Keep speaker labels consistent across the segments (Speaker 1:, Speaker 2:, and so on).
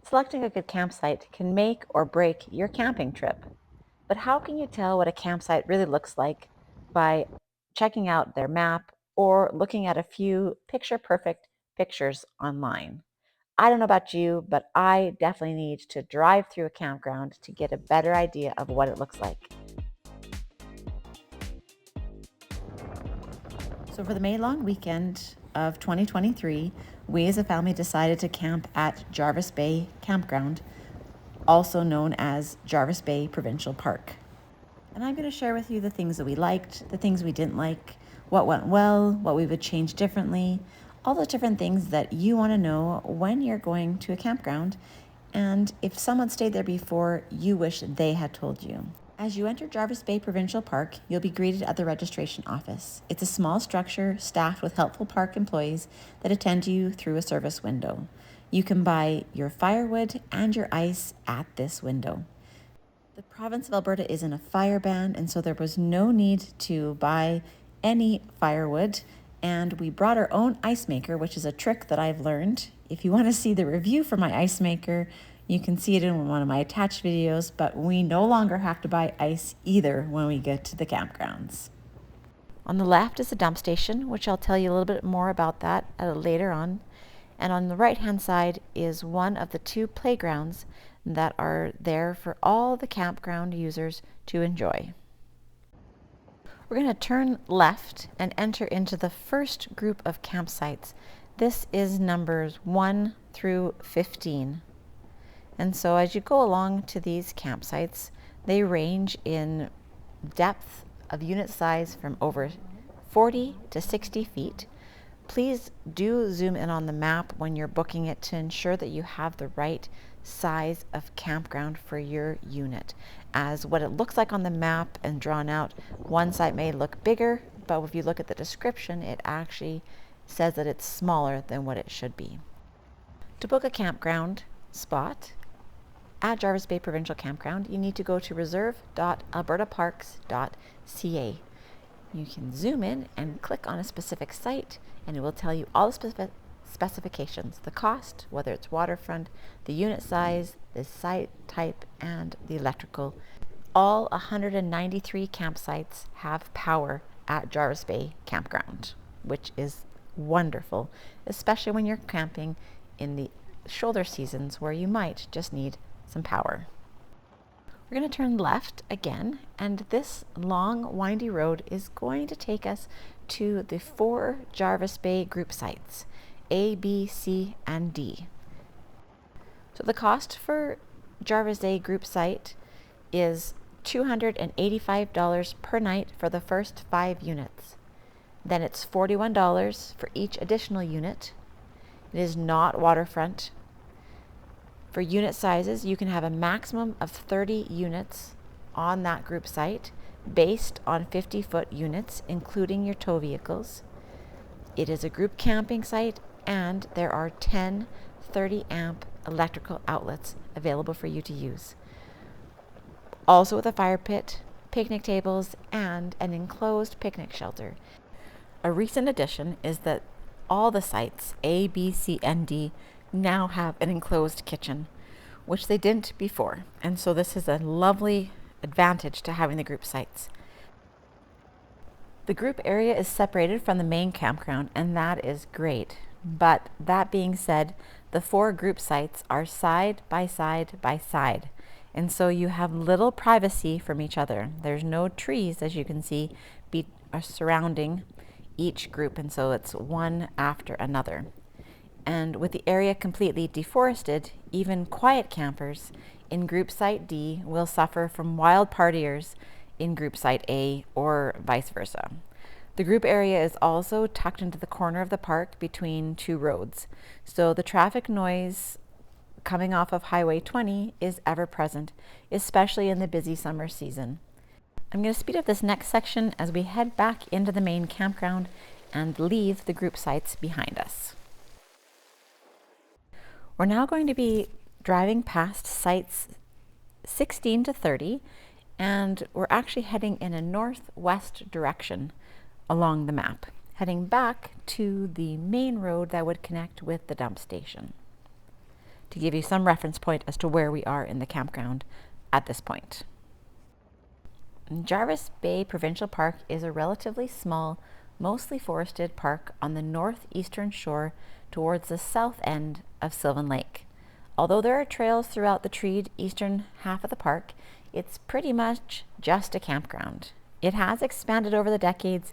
Speaker 1: Selecting a good campsite can make or break your camping trip. But how can you tell what a campsite really looks like by checking out their map or looking at a few picture perfect pictures online? I don't know about you, but I definitely need to drive through a campground to get a better idea of what it looks like. So, for the May long weekend of 2023, we as a family decided to camp at Jarvis Bay Campground, also known as Jarvis Bay Provincial Park. And I'm going to share with you the things that we liked, the things we didn't like, what went well, what we would change differently, all the different things that you want to know when you're going to a campground, and if someone stayed there before, you wish they had told you. As you enter Jarvis Bay Provincial Park, you'll be greeted at the registration office. It's a small structure staffed with helpful park employees that attend you through a service window. You can buy your firewood and your ice at this window. The province of Alberta is in a fire ban, and so there was no need to buy any firewood. And we brought our own ice maker, which is a trick that I've learned. If you want to see the review for my ice maker, you can see it in one of my attached videos, but we no longer have to buy ice either when we get to the campgrounds. On the left is the dump station, which I'll tell you a little bit more about that later on. And on the right-hand side is one of the two playgrounds that are there for all the campground users to enjoy. We're going to turn left and enter into the first group of campsites. This is numbers 1 through 15. And so as you go along to these campsites, they range in depth of unit size from over 40 to 60 feet. Please do zoom in on the map when you're booking it to ensure that you have the right size of campground for your unit. As what it looks like on the map and drawn out, one site may look bigger, but if you look at the description, it actually says that it's smaller than what it should be. To book a campground spot at Jarvis Bay Provincial Campground, you need to go to reserve.albertaparks.ca. You can zoom in and click on a specific site, and it will tell you all the specifications, the cost, whether it's waterfront, the unit size, the site type, and the electrical. All 193 campsites have power at Jarvis Bay Campground, which is wonderful, especially when you're camping in the shoulder seasons where you might just need some power. We're going to turn left again, and this long, windy road is going to take us to the 4 Jarvis Bay group sites, A, B, C, and D. So the cost for Jarvis Bay group site is $285 per night for the first 5 units. Then it's $41 for each additional unit. It is not waterfront. For unit sizes, you can have a maximum of 30 units on that group site based on 50-foot units, including your tow vehicles. It is a group camping site, and there are 10 30-amp electrical outlets available for you to use. Also with a fire pit, picnic tables, and an enclosed picnic shelter. A recent addition is that all the sites, A, B, C, and D, now have an enclosed kitchen, which they didn't before. And so this is a lovely advantage to having the group sites. The group area is separated from the main campground, and that is great. But that being said, the 4 group sites are side by side by side. And so you have little privacy from each other. There's no trees, as you can see, surrounding each group, and so it's one after another. And with the area completely deforested, even quiet campers in group site D will suffer from wild partiers in group site A, or vice versa. The group area is also tucked into the corner of the park between 2 roads, so the traffic noise coming off of Highway 20 is ever present, especially in the busy summer season. I'm going to speed up this next section as we head back into the main campground and leave the group sites behind us. We're now going to be driving past sites 16 to 30, and we're actually heading in a northwest direction along the map, heading back to the main road that would connect with the dump station. to give you some reference point as to where we are in the campground at this point. Jarvis Bay Provincial Park is a relatively small, mostly forested park on the northeastern shore towards the south end of Sylvan Lake. Although there are trails throughout the treed eastern half of the park, it's pretty much just a campground. It has expanded over the decades,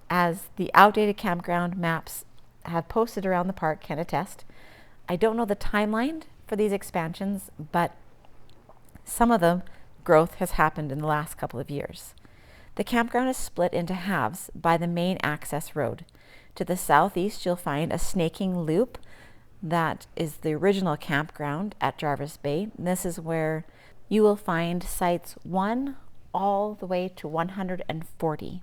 Speaker 1: as the outdated campground maps have posted around the park can attest. I don't know the timeline for these expansions, but some of the growth has happened in the last couple of years. The campground is split into halves by the main access road. To the southeast, you'll find a snaking loop that is the original campground at Jarvis Bay. This is where you will find sites 1 all the way to 140.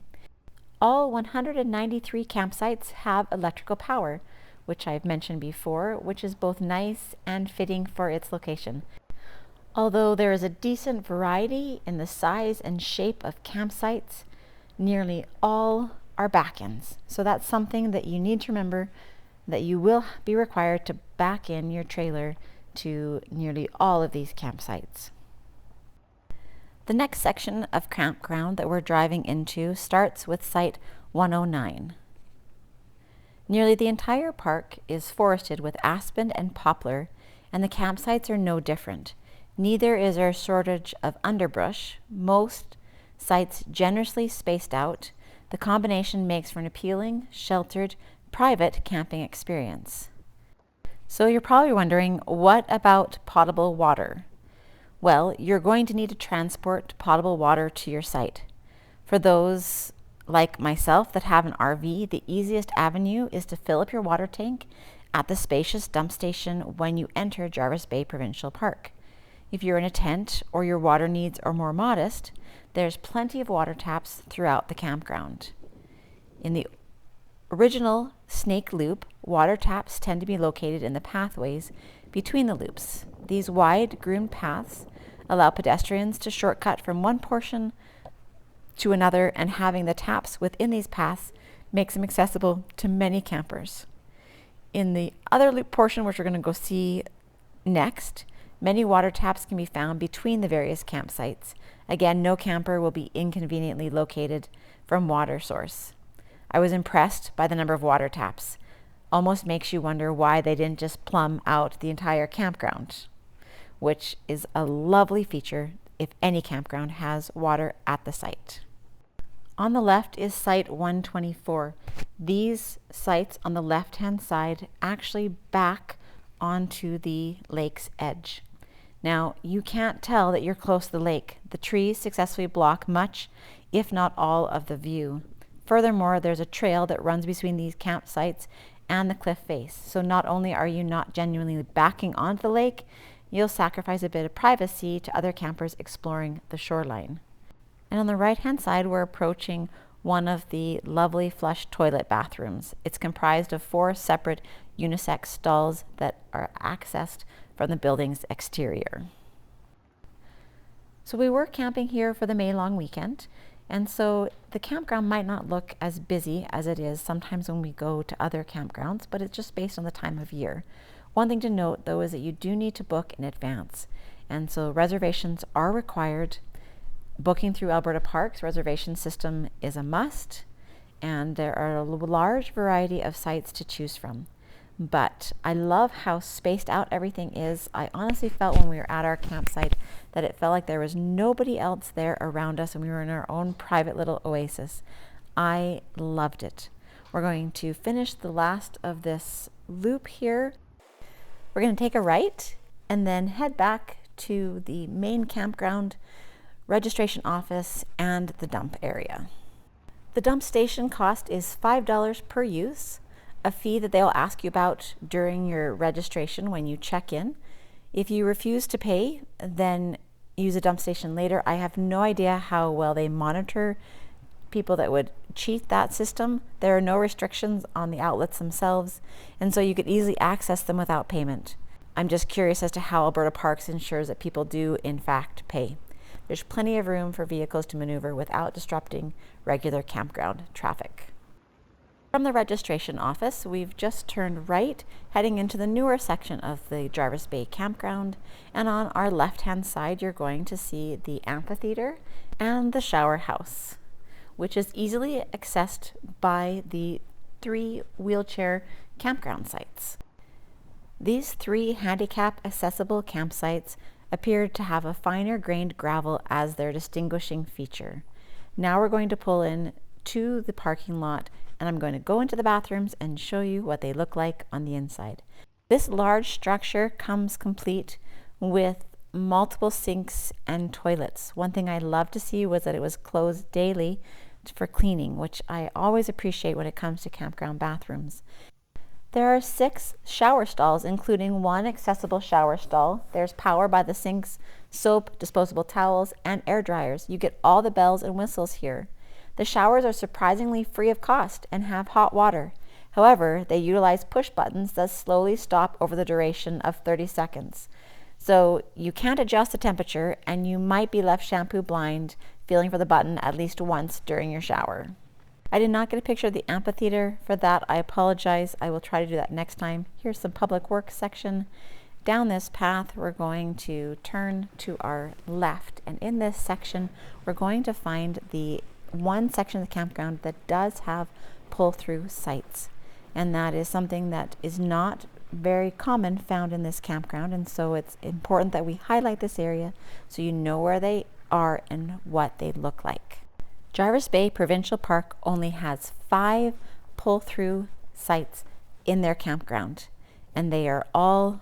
Speaker 1: All 193 campsites have electrical power, which I've mentioned before, which is both nice and fitting for its location. Although there is a decent variety in the size and shape of campsites, nearly all are back-ins. So that's something that you need to remember, that you will be required to back in your trailer to nearly all of these campsites. The next section of campground that we're driving into starts with site 109. Nearly the entire park is forested with aspen and poplar, and the campsites are no different. Neither is there a shortage of underbrush. Most sites generously spaced out. The combination makes for an appealing, sheltered, private camping experience. So you're probably wondering, what about potable water? Well, you're going to need to transport potable water to your site. For those like myself that have an RV, the easiest avenue is to fill up your water tank at the spacious dump station when you enter Jarvis Bay Provincial Park. If you're in a tent or your water needs are more modest, there's plenty of water taps throughout the campground. In the original snake loop, water taps tend to be located in the pathways between the loops. These wide, groomed paths allow pedestrians to shortcut from one portion to another, and having the taps within these paths makes them accessible to many campers. In the other loop portion, which we're going to go see next, many water taps can be found between the various campsites. Again, no camper will be inconveniently located from water source. I was impressed by the number of water taps. Almost makes you wonder why they didn't just plumb out the entire campground, which is a lovely feature if any campground has water at the site. On the left is site 124. These sites on the left-hand side actually back onto the lake's edge. Now, you can't tell that you're close to the lake. The trees successfully block much, if not all, of the view. Furthermore, there's a trail that runs between these campsites and the cliff face. So not only are you not genuinely backing onto the lake, you'll sacrifice a bit of privacy to other campers exploring the shoreline. And on the right-hand side, we're approaching one of the lovely flush toilet bathrooms. It's comprised of 4 separate unisex stalls that are accessed from the building's exterior. So we were camping here for the May long weekend, and so the campground might not look as busy as it is sometimes when we go to other campgrounds, but it's just based on the time of year. One thing to note, though, is that you do need to book in advance, and so reservations are required. Booking through Alberta Parks reservation system is a must, and there are a large variety of sites to choose from. But I love how spaced out everything is. I honestly felt when we were at our campsite that it felt like there was nobody else there around us and we were in our own private little oasis. I loved it. We're going to finish the last of this loop here. We're going to take a right and then head back to the main campground, registration office, and the dump area. The dump station cost is $5 per use, a fee that they'll ask you about during your registration when you check in. If you refuse to pay, then use a dump station later. I have no idea how well they monitor people that would cheat that system. There are no restrictions on the outlets themselves, and so you could easily access them without payment. I'm just curious as to how Alberta Parks ensures that people do in fact pay. There's plenty of room for vehicles to maneuver without disrupting regular campground traffic. From the registration office, we've just turned right, heading into the newer section of the Jarvis Bay Campground, and on our left-hand side you're going to see the amphitheater and the shower house, which is easily accessed by the 3 wheelchair campground sites. These 3 handicap accessible campsites appear to have a finer grained gravel as their distinguishing feature. Now we're going to pull in to the parking lot, and I'm going to go into the bathrooms and show you what they look like on the inside. This large structure comes complete with multiple sinks and toilets. One thing I loved to see was that it was closed daily for cleaning, which I always appreciate when it comes to campground bathrooms. There are 6 shower stalls, including 1 accessible shower stall. There's power by the sinks, soap, disposable towels, and air dryers. You get all the bells and whistles here. The showers are surprisingly free of cost and have hot water. However, they utilize push buttons that slowly stop over the duration of 30 seconds. So you can't adjust the temperature, and you might be left shampoo blind, feeling for the button at least once during your shower. I did not get a picture of the amphitheater. For that, I apologize. I will try to do that next time. Here's some public works section. Down this path, we're going to turn to our left, and in this section, we're going to find the one section of the campground that does have pull-through sites, and that is something that is not very common found in this campground, and so it's important that we highlight this area so you know where they are and what they look like. Jarvis Bay Provincial Park only has 5 pull-through sites in their campground, and they are all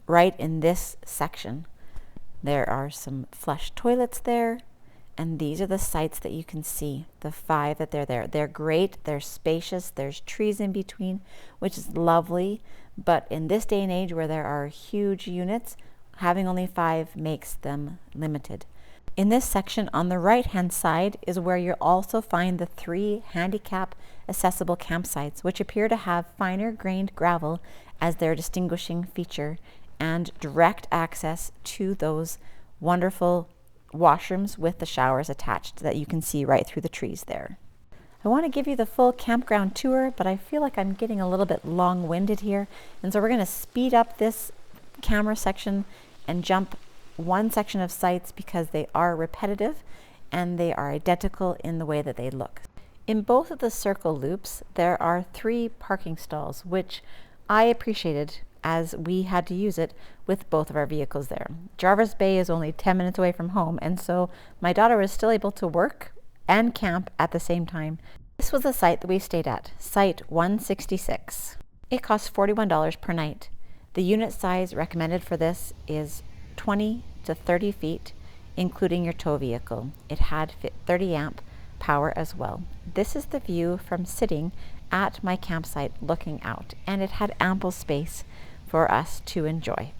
Speaker 1: right in this section. There are some flush toilets there, and these are the sites that you can see, the 5 that they're there. They're great, they're spacious, there's trees in between, which is lovely, but in this day and age where there are huge units, having only 5 makes them limited. In this section on the right-hand side is where you'll also find the 3 handicap accessible campsites, which appear to have finer grained gravel as their distinguishing feature and direct access to those wonderful washrooms with the showers attached that you can see right through the trees there. I want to give you the full campground tour, but I feel like I'm getting a little bit long-winded here, and so we're going to speed up this camera section and jump one section of sites because they are repetitive and they are identical in the way that they look. In both of the circle loops, there are 3 parking stalls, which I appreciated as we had to use it with both of our vehicles there. Jarvis Bay is only 10 minutes away from home, and so my daughter was still able to work and camp at the same time. This was the site that we stayed at, Site 166. It costs $41 per night. The unit size recommended for this is 20 to 30 feet, including your tow vehicle. It had 30 amp power as well. This is the view from sitting at my campsite looking out, and it had ample space for us to enjoy.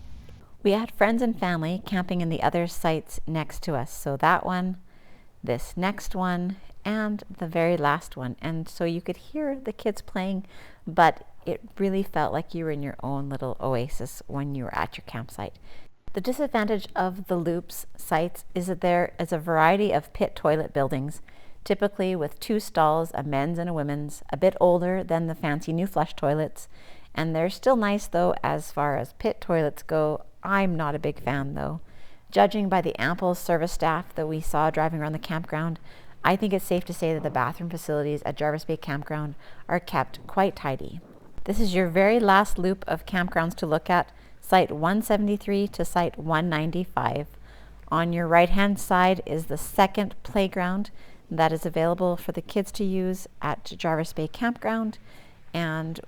Speaker 1: We had friends and family camping in the other sites next to us, so that one, this next one, and the very last one, and so you could hear the kids playing, but it really felt like you were in your own little oasis when you were at your campsite. The disadvantage of the loops sites is that there is a variety of pit toilet buildings, typically with 2 stalls, a men's and a women's, a bit older than the fancy new flush toilets, and they're still nice though as far as pit toilets go. I'm not a big fan though. Judging by the ample service staff that we saw driving around the campground, I think it's safe to say that the bathroom facilities at Jarvis Bay Campground are kept quite tidy. This is your very last loop of campgrounds to look at, Site 173 to Site 195. On your right-hand side is the second playground that is available for the kids to use at Jarvis Bay Campground, and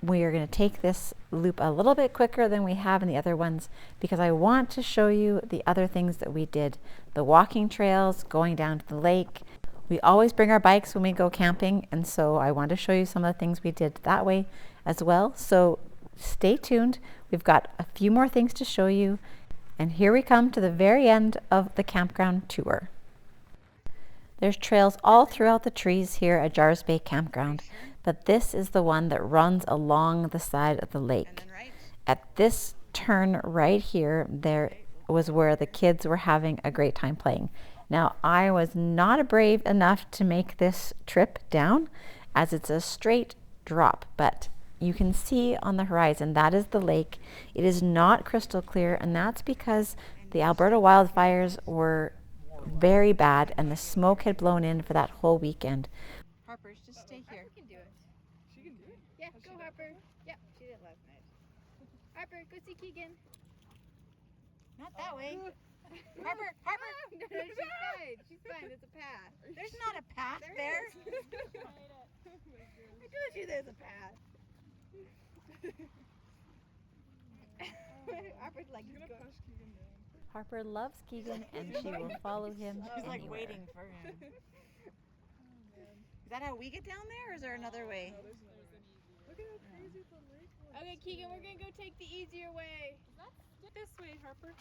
Speaker 1: we are going to take this loop a little bit quicker than we have in the other ones because I want to show you the other things that we did. The walking trails, going down to the lake. We always bring our bikes when we go camping, and so I want to show you some of the things we did that way as well. So stay tuned. We've got a few more things to show you, and here we come to the very end of the campground tour. There's trails all throughout the trees here at Jarvis Bay Campground, but this is the one that runs along the side of the lake. At this turn right here, there was where the kids were having a great time playing. Now, I was not brave enough to make this trip down, as it's a straight drop, but you can see on the horizon that is the lake. It is not crystal clear, and that's because the Alberta wildfires were very bad and the smoke had blown in for that whole weekend.
Speaker 2: Harper, just stay here.
Speaker 3: Harper can do it.
Speaker 2: She can do it?
Speaker 3: Yeah, go Harper. Yep, she did it last night. Harper, go see Keegan.
Speaker 2: Not that way. Harper, Harper.
Speaker 3: No, she's fine. She's fine. It's a path.
Speaker 2: There's not a path there.
Speaker 3: I told you there's a path. Harper's like,
Speaker 2: She's gonna push Keegan down.
Speaker 1: Harper loves Keegan and she will follow him
Speaker 2: She's like
Speaker 1: anywhere.
Speaker 2: waiting for him. Is that how we get down there, or is there another way?
Speaker 3: okay, Keegan, we're gonna go take the easier way. This way, Harper.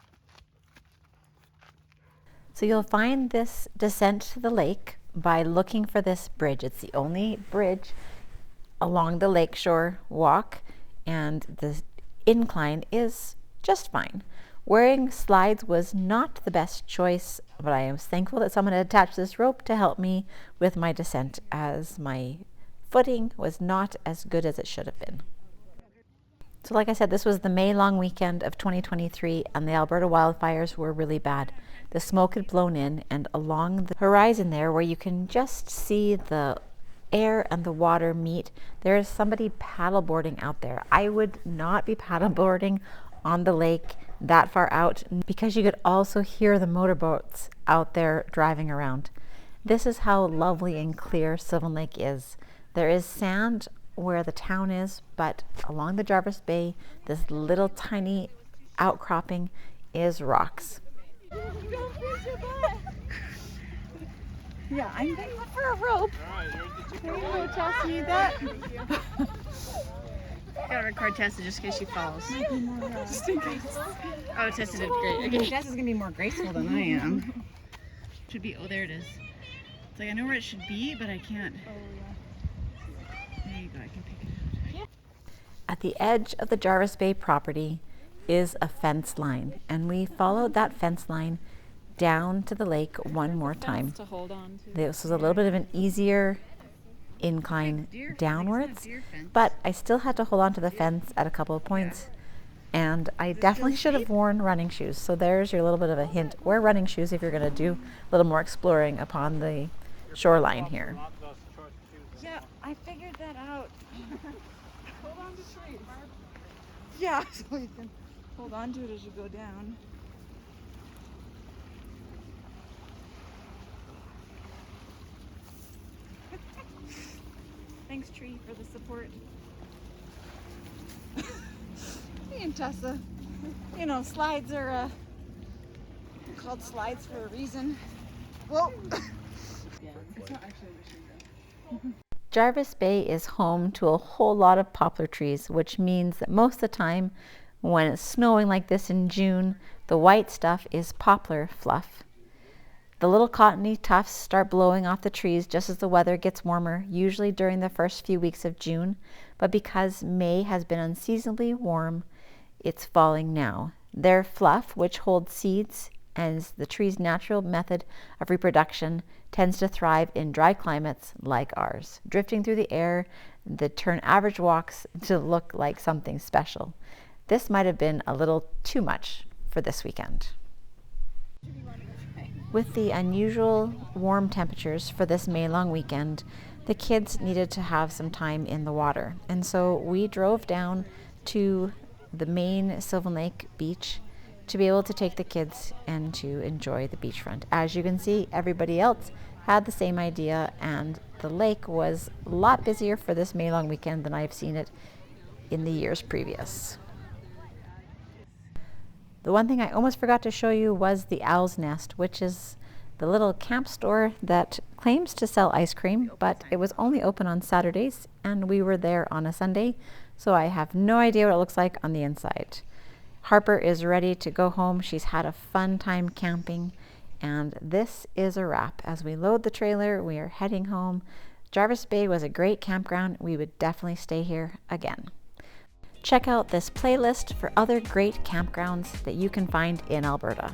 Speaker 1: So you'll find this descent to the lake by looking for this bridge. It's the only bridge along the lakeshore walk, and the incline is just fine. Wearing slides was not the best choice, but I am thankful that someone had attached this rope to help me with my descent, as my footing was not as good as it should have been. So like I said, this was the May long weekend of 2023, and the Alberta wildfires were really bad. The smoke had blown in, and along the horizon there, where you can just see the air and the water meet, there is somebody paddleboarding out there. I would not be paddleboarding on the lake that far out, because you could also hear the motorboats out there driving around. This is how lovely and clear Sylvan Lake is. There is sand where the town is, but along the Jarvis Bay, this little tiny outcropping is rocks.
Speaker 2: Yeah, I'm thankful for a rope. There you go, Tess. Need that? Gotta record Tessa just in case she falls. Just in case. Oh, Tessa did great. Okay, Tessa's gonna be more graceful than I am. Should be. Oh, there it is. It's like I know where it should be, but I can't. Oh yeah. There you go. I can pick it out.
Speaker 1: At the edge of the Jarvis Bay property is a fence line, and we followed that fence line down to the lake one more time.
Speaker 3: To hold on to.
Speaker 1: This was a little bit of an easier incline downwards, but I still had to hold on to the fence at a couple of points, and I definitely should have worn running shoes. So there's your little bit of a hint. Wear running shoes if you're going to do a little more exploring upon the shoreline here.
Speaker 2: Yeah, I figured that out. Hold on to trees. Yeah, so you can hold on to it as you go down. Thanks, tree, for the support. Me and Tessa, you know, slides are called slides for a reason. Whoa! Yeah, it's not actually a machine gun.
Speaker 1: Jarvis Bay is home to a whole lot of poplar trees, which means that most of the time when it's snowing like this in June, the white stuff is poplar fluff. The little cottony tufts start blowing off the trees just as the weather gets warmer, usually during the first few weeks of June, but because May has been unseasonably warm, it's falling now. Their fluff, which holds seeds and is the tree's natural method of reproduction, tends to thrive in dry climates like ours, drifting through the air that turn average walks to look like something special. This might have been a little too much for this weekend. With the unusual warm temperatures for this May long weekend, the kids needed to have some time in the water. And so we drove down to the main Sylvan Lake beach to be able to take the kids and to enjoy the beachfront. As you can see, everybody else had the same idea, and the lake was a lot busier for this May long weekend than I've seen it in the years previous. The one thing I almost forgot to show you was the Owl's Nest, which is the little camp store that claims to sell ice cream, but it was only open on Saturdays, and we were there on a Sunday, so I have no idea what it looks like on the inside. Harper is ready to go home. She's had a fun time camping, and this is a wrap. As we load the trailer, we are heading home. Jarvis Bay was a great campground. We would definitely stay here again. Check out this playlist for other great campgrounds that you can find in Alberta.